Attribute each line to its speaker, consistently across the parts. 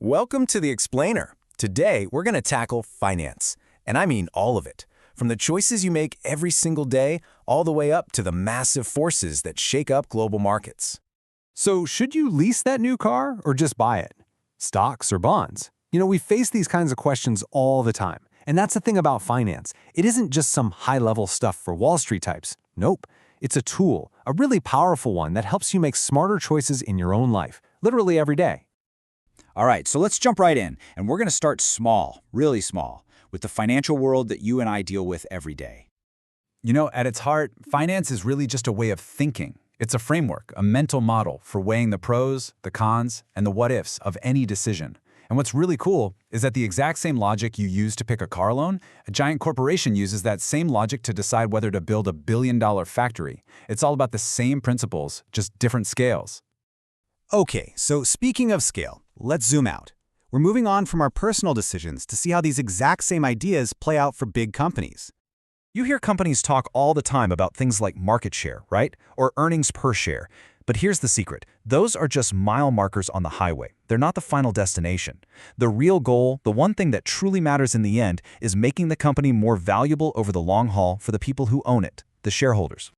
Speaker 1: Welcome to The Explainer. Today, we're going to tackle finance. And I mean all of it. From the choices you make every single day, all the way up to the massive forces that shake up global markets.
Speaker 2: So should you lease that new car or just buy it? Stocks or bonds? We face these kinds of questions all the time. And that's the thing about finance. It isn't just some high-level stuff for Wall Street types. Nope. It's a tool, a really powerful one that helps you make smarter choices in your own life, literally every day.
Speaker 3: All right, so let's jump right in, and we're going to start small, really small, with the financial world that you and I deal with every day.
Speaker 4: At its heart, finance is really just a way of thinking. It's a framework, a mental model for weighing the pros, the cons, and the what-ifs of any decision. And what's really cool is that the exact same logic you use to pick a car loan, a giant corporation uses that same logic to decide whether to build a billion-dollar factory. It's all about the same principles, just different scales.
Speaker 5: Okay, so speaking of scale, let's zoom out. We're moving on from our personal decisions to see how these exact same ideas play out for big companies.
Speaker 1: You hear companies talk all the time about things like market share, right? Or earnings per share. But here's the secret. Those are just mile markers on the highway. They're not the final destination. The real goal, the one thing that truly matters in the end, is making the company more valuable over the long haul for the people who own it, the shareholders.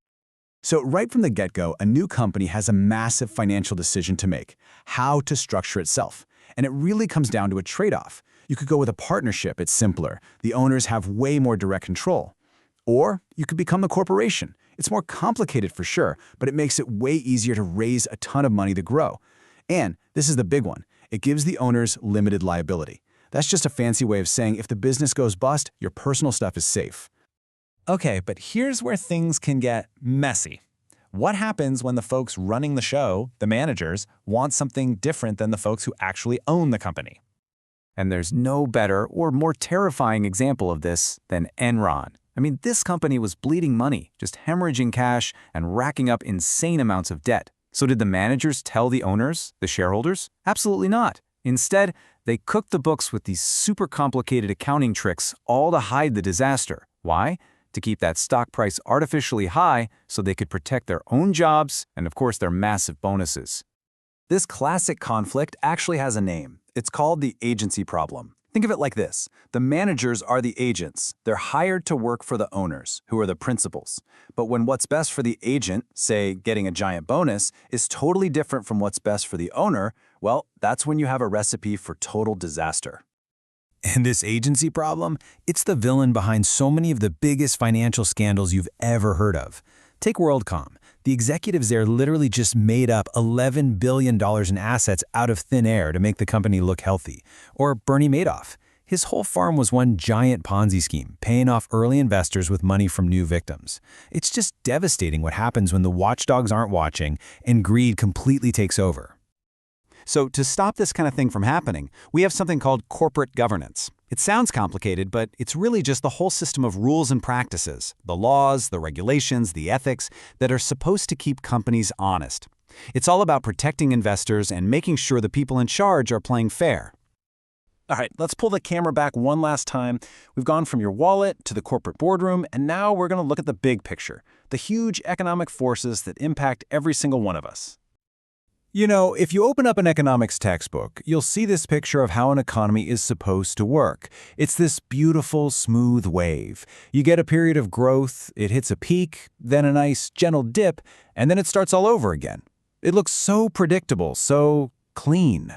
Speaker 5: So right from the get-go, a new company has a massive financial decision to make, how to structure itself. And it really comes down to a trade-off. You could go with a partnership, it's simpler. The owners have way more direct control. Or you could become a corporation. It's more complicated for sure, but it makes it way easier to raise a ton of money to grow. And this is the big one. It gives the owners limited liability. That's just a fancy way of saying if the business goes bust, your personal stuff is safe.
Speaker 1: Okay, but here's where things can get messy. What happens when the folks running the show, the managers, want something different than the folks who actually own the company?
Speaker 2: And there's no better or more terrifying example of this than Enron. This company was bleeding money, just hemorrhaging cash and racking up insane amounts of debt. So did the managers tell the owners, the shareholders? Absolutely not. Instead, they cooked the books with these super complicated accounting tricks, all to hide the disaster. Why? To keep that stock price artificially high so they could protect their own jobs and, of course, their massive bonuses.
Speaker 5: This classic conflict actually has a name. It's called the agency problem. Think of it like this. The managers are the agents. They're hired to work for the owners, who are the principals. But when what's best for the agent, say getting a giant bonus, is totally different from what's best for the owner, well, that's when you have a recipe for total disaster.
Speaker 1: And this agency problem, it's the villain behind so many of the biggest financial scandals you've ever heard of. Take WorldCom. The executives there literally just made up $11 billion in assets out of thin air to make the company look healthy. Or Bernie Madoff. His whole farm was one giant Ponzi scheme, paying off early investors with money from new victims. It's just devastating what happens when the watchdogs aren't watching and greed completely takes over.
Speaker 5: So to stop this kind of thing from happening, we have something called corporate governance. It sounds complicated, but it's really just the whole system of rules and practices, the laws, the regulations, the ethics that are supposed to keep companies honest. It's all about protecting investors and making sure the people in charge are playing fair. All right, let's pull the camera back one last time. We've gone from your wallet to the corporate boardroom, and now we're going to look at the big picture, the huge economic forces that impact every single one of us.
Speaker 1: If you open up an economics textbook, you'll see this picture of how an economy is supposed to work. It's this beautiful, smooth wave. You get a period of growth, it hits a peak, then a nice, gentle dip, and then it starts all over again. It looks so predictable, so clean.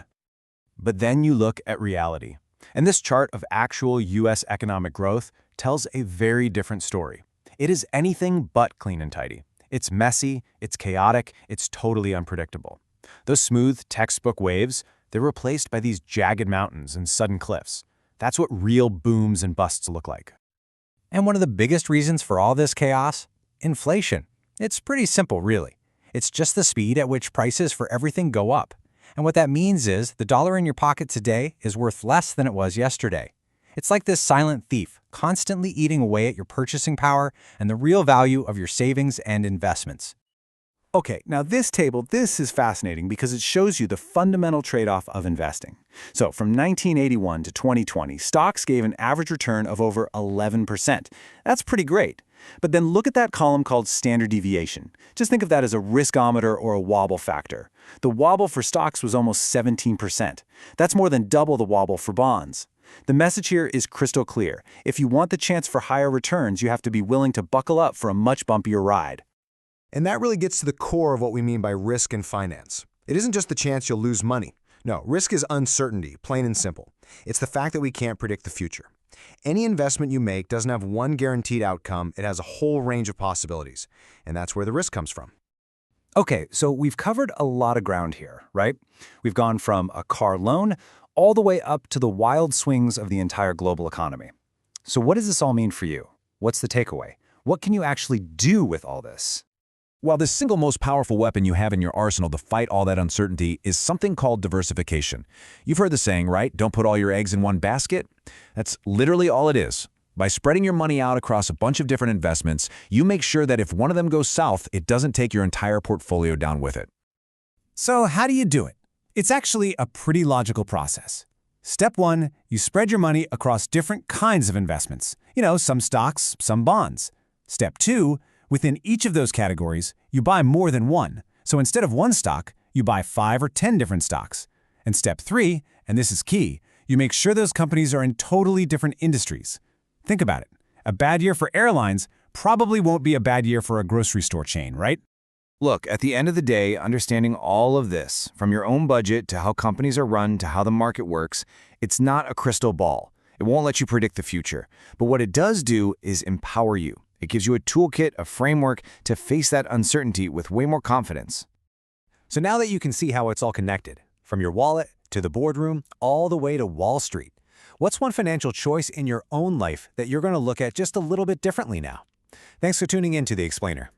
Speaker 1: But then you look at reality. And this chart of actual U.S. economic growth tells a very different story. It is anything but clean and tidy. It's messy, it's chaotic, it's totally unpredictable. Those smooth textbook waves, they're replaced by these jagged mountains and sudden cliffs. That's what real booms and busts look like. And one of the biggest reasons for all this chaos? Inflation. It's pretty simple, really. It's just the speed at which prices for everything go up. And what that means is the dollar in your pocket today is worth less than it was yesterday. It's like this silent thief, constantly eating away at your purchasing power and the real value of your savings and investments.
Speaker 5: Okay, now this table, this is fascinating because it shows you the fundamental trade-off of investing. So from 1981 to 2020, stocks gave an average return of over 11%. That's pretty great. But then look at that column called standard deviation. Just think of that as a riskometer or a wobble factor. The wobble for stocks was almost 17%. That's more than double the wobble for bonds. The message here is crystal clear. If you want the chance for higher returns, you have to be willing to buckle up for a much bumpier ride.
Speaker 6: And that really gets to the core of what we mean by risk in finance. It isn't just the chance you'll lose money. No, risk is uncertainty, plain and simple. It's the fact that we can't predict the future. Any investment you make doesn't have one guaranteed outcome, it has a whole range of possibilities. And that's where the risk comes from.
Speaker 1: Okay, so we've covered a lot of ground here, right? We've gone from a car loan all the way up to the wild swings of the entire global economy. So what does this all mean for you? What's the takeaway? What can you actually do with all this?
Speaker 7: While the single most powerful weapon you have in your arsenal to fight all that uncertainty is something called diversification. You've heard the saying, right? Don't put all your eggs in one basket. That's literally all it is. By spreading your money out across a bunch of different investments, you make sure that if one of them goes south, it doesn't take your entire portfolio down with it.
Speaker 8: So how do you do it? It's actually a pretty logical process. Step 1, you spread your money across different kinds of investments. Some stocks, some bonds. Step 2, within each of those categories, you buy more than one. So instead of one stock, you buy 5 or 10 different stocks. And step 3, and this is key, you make sure those companies are in totally different industries. Think about it. A bad year for airlines probably won't be a bad year for a grocery store chain, right?
Speaker 2: Look, at the end of the day, understanding all of this, from your own budget to how companies are run to how the market works, it's not a crystal ball. It won't let you predict the future. But what it does do is empower you. It gives you a toolkit, a framework to face that uncertainty with way more confidence.
Speaker 5: So now that you can see how it's all connected, from your wallet to the boardroom, all the way to Wall Street, what's one financial choice in your own life that you're going to look at just a little bit differently now? Thanks for tuning in to The Explainer.